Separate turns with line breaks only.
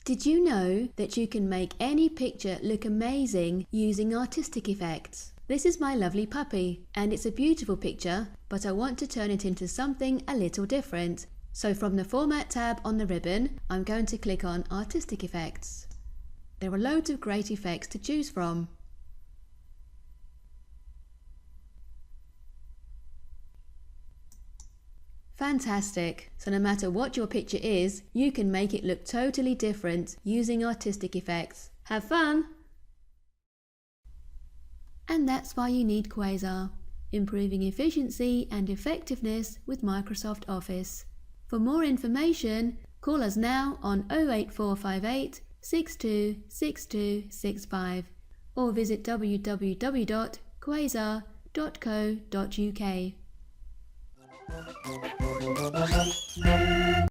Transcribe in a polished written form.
Did you know that you can make any picture look amazing using artistic effects? This is my lovely puppy, and it's a beautiful picture, but I want to turn it into something a little different. So from the Format tab on the ribbon, I'm going to click on Artistic Effects. There are loads of great effects to choose from. Fantastic! So no matter what your picture is, you can make it look totally different using artistic effects. Have fun! And that's why you need Quasar, improving efficiency and effectiveness with Microsoft Office. For more information, call us now on 08458 626265 or visit www.quasar.co.uk.